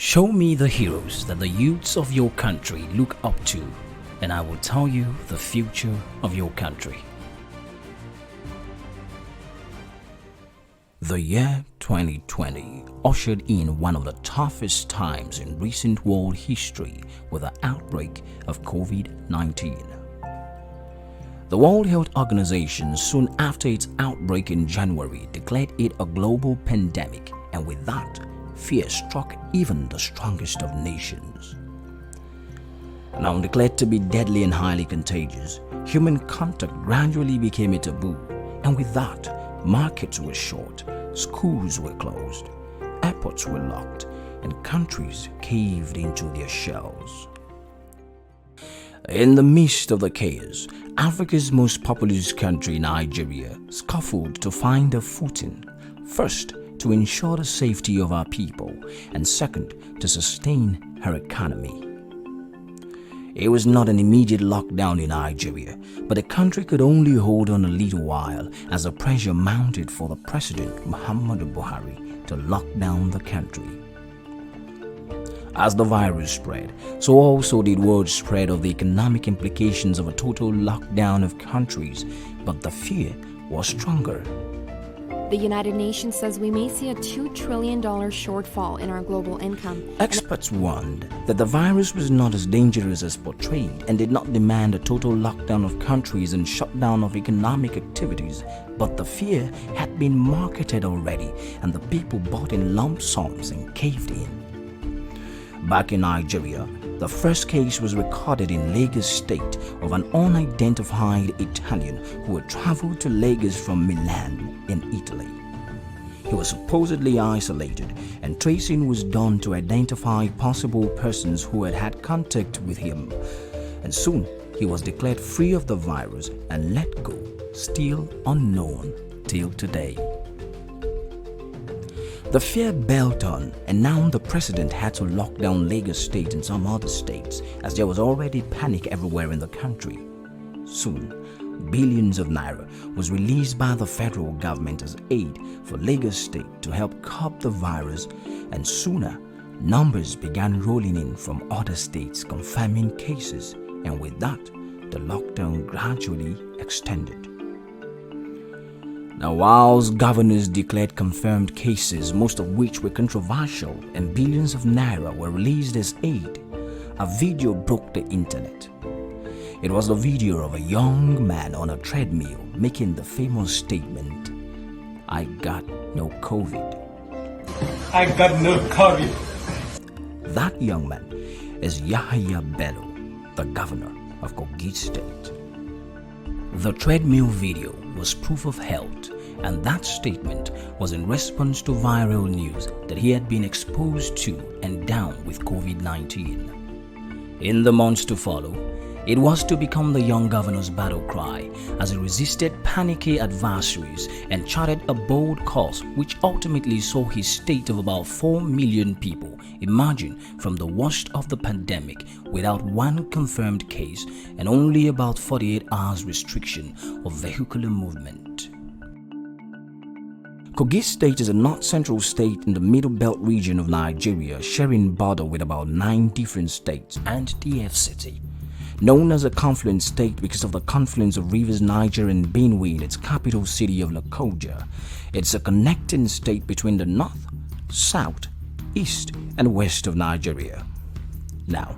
Show me the heroes that the youths of your country look up to, and I will tell you the future of your country. The year 2020 ushered in one of the toughest times in recent world history with the outbreak of Covid-19. The World Health Organization, soon after its outbreak in January, declared it a global pandemic, and with that, fear struck even the strongest of nations. Now declared to be deadly and highly contagious, human contact gradually became a taboo, and with that, markets were shut, schools were closed, airports were locked, and countries caved into their shells. In the midst of the chaos, Africa's most populous country, Nigeria, scuffled to find a footing, first to ensure the safety of our people, and second, to sustain her economy. It was not an immediate lockdown in Nigeria, but the country could only hold on a little while as the pressure mounted for the President Muhammadu Buhari to lock down the country. As the virus spread, so also did word spread of the economic implications of a total lockdown of countries, but the fear was stronger. The United Nations says we may see a $2 trillion shortfall in our global income. Experts warned that the virus was not as dangerous as portrayed and did not demand a total lockdown of countries and shutdown of economic activities, but the fear had been marketed already and the people bought in lump sums and caved in. Back in Nigeria, the first case was recorded in Lagos State of an unidentified Italian who had traveled to Lagos from Milan in Italy. He was supposedly isolated, and tracing was done to identify possible persons who had had contact with him. And soon, he was declared free of the virus and let go, still unknown till today. The fear built on, and now the president had to lock down Lagos State and some other states as there was already panic everywhere in the country. Soon, billions of naira was released by the federal government as aid for Lagos State to help curb the virus, and sooner, numbers began rolling in from other states confirming cases, and with that, the lockdown gradually extended. Now, whilst governors declared confirmed cases, most of which were controversial, and billions of naira were released as aid, a video broke the internet. It was the video of a young man on a treadmill making the famous statement, "I got no COVID." I got no COVID. That young man is Yahaya Bello, the governor of Kogi State. The treadmill video was proof of health, and that statement was in response to viral news that he had been exposed to and down with COVID-19. In the months to follow, it was to become the young governor's battle cry as he resisted panicky adversaries and charted a bold course which ultimately saw his state of about 4 million people emerging from the worst of the pandemic without one confirmed case and only about 48 hours restriction of vehicular movement. Kogi State is a north-central state in the Middle Belt region of Nigeria, sharing border with about 9 different states and the FCT. Known as a confluent state because of the confluence of rivers Niger and Benue in its capital city of Lokoja, it's a connecting state between the north, south, east, and west of Nigeria. Now,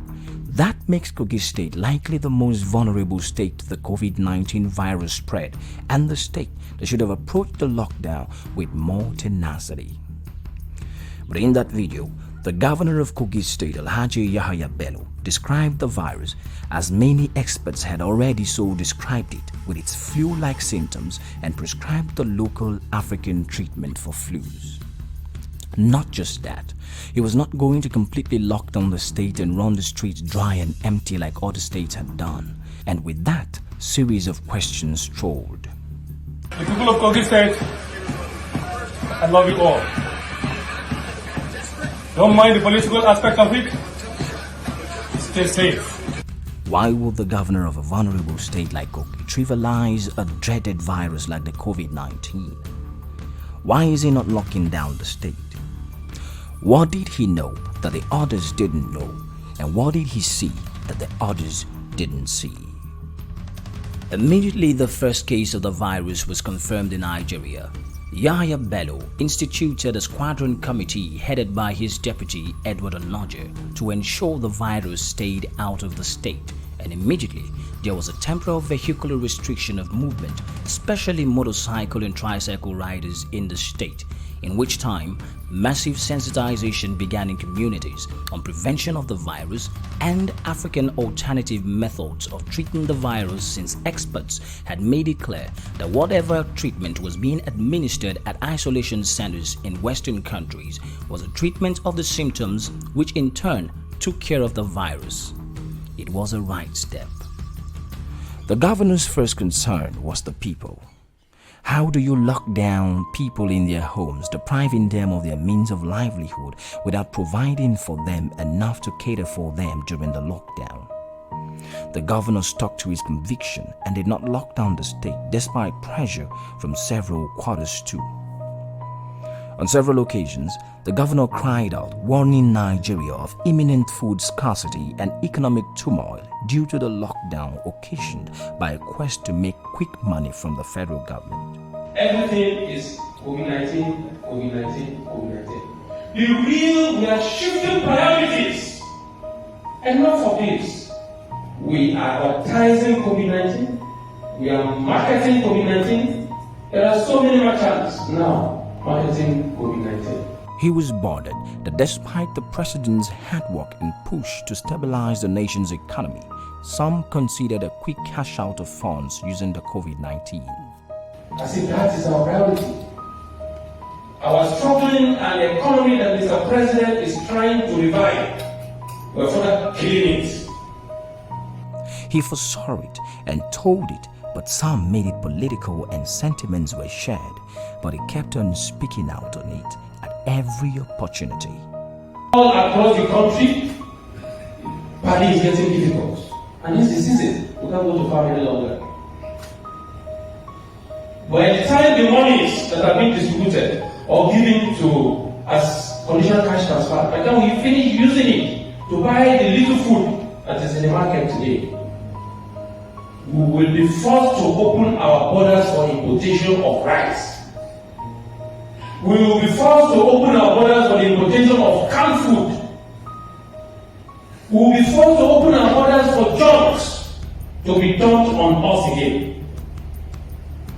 that makes Kogi State likely the most vulnerable state to the COVID-19 virus spread and the state that should have approached the lockdown with more tenacity. But in that video, the governor of Kogi State, Yahaya Bello, described the virus as many experts had already so described it, with its flu-like symptoms, and prescribed the local African treatment for flus. Not just that, he was not going to completely lock down the state and run the streets dry and empty like other states had done. And with that, series of questions strolled. The people of Kogi State, I love you all. Don't mind the political aspect of it. Stay safe. Why would the governor of a vulnerable state like Kogi trivialize a dreaded virus like the COVID-19? Why is he not locking down the state? What did he know that the others didn't know? And what did he see that the others didn't see? Immediately, the first case of the virus was confirmed in Nigeria. Yahaya Bello instituted a squadron committee headed by his deputy Edward Onoje to ensure the virus stayed out of the state, and immediately there was a temporary vehicular restriction of movement, especially motorcycle and tricycle riders in the state, in which time massive sensitization began in communities on prevention of the virus and African alternative methods of treating the virus, since experts had made it clear that whatever treatment was being administered at isolation centers in Western countries was a treatment of the symptoms, which in turn took care of the virus. It was a right step. The governor's first concern was the people. How do you lock down people in their homes, depriving them of their means of livelihood without providing for them enough to cater for them during the lockdown? The governor stuck to his conviction and did not lock down the state despite pressure from several quarters too. On several occasions, the governor cried out, warning Nigeria of imminent food scarcity and economic turmoil due to the lockdown occasioned by a quest to make quick money from the federal government. Everything is COVID-19, COVID-19, COVID-19. We are shifting priorities. Enough of this. We are advertising COVID-19. We are marketing COVID-19. There are so many merchants now marketing COVID-19. He was bothered that despite the president's hard work and push to stabilize the nation's economy, some considered a quick cash out of funds using the COVID-19. I say that is our priority. Our struggling and economy that Mr. President is trying to revive, we're further killing it. He foresaw it and told it, but some made it political and sentiments were shared, but he kept on speaking out on it at every opportunity. All across the country, party is getting difficult. And this is the season. We can't go too far any longer. By the time the monies that are being distributed or given to as conditional cash transfer, by the time we finish using it to buy the little food that is in the market today, we will be forced to open our borders for importation of rice. We will be forced to open our borders for the importation of canned food. We will be forced to open our borders for jobs to be dumped on us again.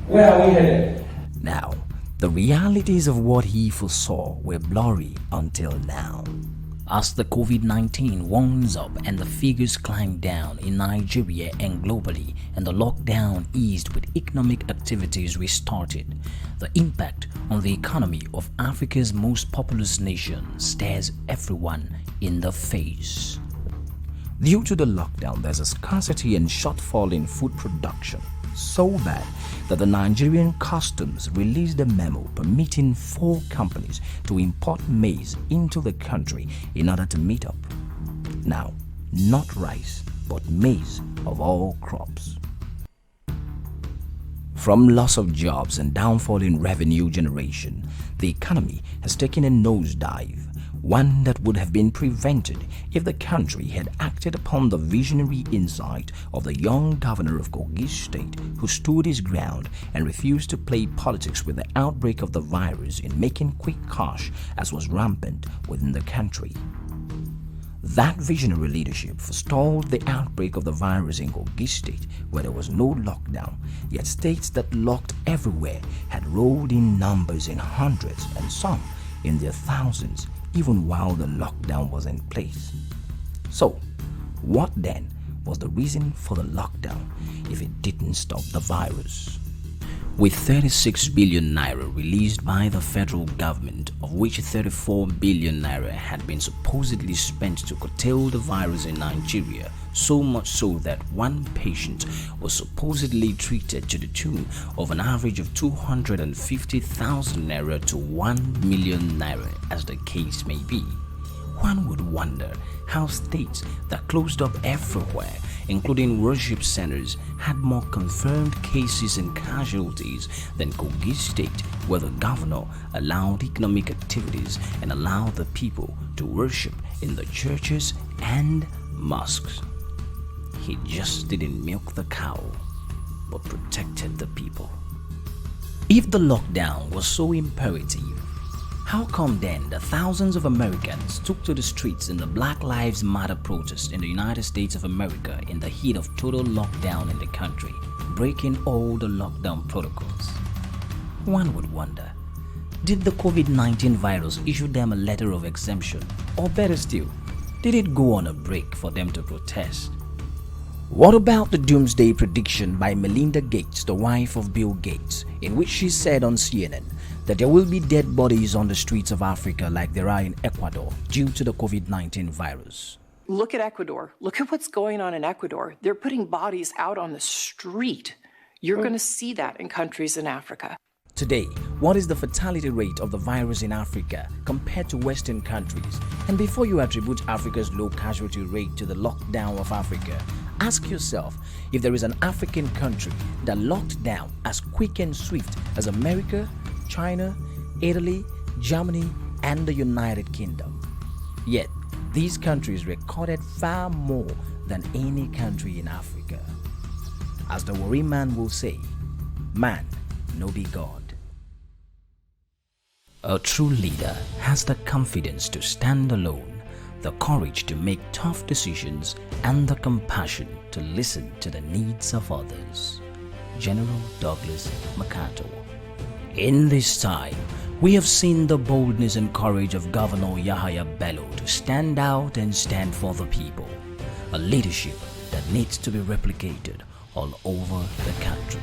Where are we headed? Now, the realities of what he foresaw were blurry until now. As the COVID-19 warms up and the figures climb down in Nigeria and globally, and the lockdown eased with economic activities restarted, the impact on the economy of Africa's most populous nation stares everyone in the face. Due to the lockdown, there's a scarcity and shortfall in food production, so bad that the Nigerian customs released a memo permitting 4 companies to import maize into the country in order to meet up. Now, not rice, but maize of all crops. From loss of jobs and downfall in revenue generation, the economy has taken a nosedive, one that would have been prevented if the country had acted upon the visionary insight of the young governor of Kogi State, who stood his ground and refused to play politics with the outbreak of the virus in making quick cash as was rampant within the country. That visionary leadership forestalled the outbreak of the virus in Kogi State, where there was no lockdown, yet states that locked everywhere had rolled in numbers in hundreds and some in their thousands, even while the lockdown was in place. So, what then was the reason for the lockdown if it didn't stop the virus? With 36 billion naira released by the federal government, of which 34 billion naira had been supposedly spent to curtail the virus in Nigeria, so much so that one patient was supposedly treated to the tune of an average of 250,000 naira to 1 million naira, as the case may be. One would wonder how states that closed up everywhere including worship centers, had more confirmed cases and casualties than Kogi State, where the governor allowed economic activities and allowed the people to worship in the churches and mosques. He just didn't milk the cow, but protected the people. If the lockdown was so imperative, how come then the thousands of Americans took to the streets in the Black Lives Matter protest in the United States of America in the heat of total lockdown in the country, breaking all the lockdown protocols? One would wonder, did the COVID-19 virus issue them a letter of exemption? Or better still, did it go on a break for them to protest? What about the doomsday prediction by Melinda Gates, the wife of Bill Gates, in which she said on CNN that there will be dead bodies on the streets of Africa like there are in Ecuador due to the COVID-19 virus? Look at Ecuador. Look at what's going on in Ecuador. They're putting bodies out on the street. You're going to see that in countries in Africa. Today, what is the fatality rate of the virus in Africa compared to Western countries? And before you attribute Africa's low casualty rate to the lockdown of Africa, ask yourself if there is an African country that locked down as quick and swift as America, China, Italy, Germany, and the United Kingdom. Yet, these countries recorded far more than any country in Africa. As the Worry Man will say, man no be God. A true leader has the confidence to stand alone, the courage to make tough decisions, and the compassion to listen to the needs of others. General Douglas MacArthur. In this time, we have seen the boldness and courage of Governor Yahaya Bello to stand out and stand for the people, a leadership that needs to be replicated all over the country.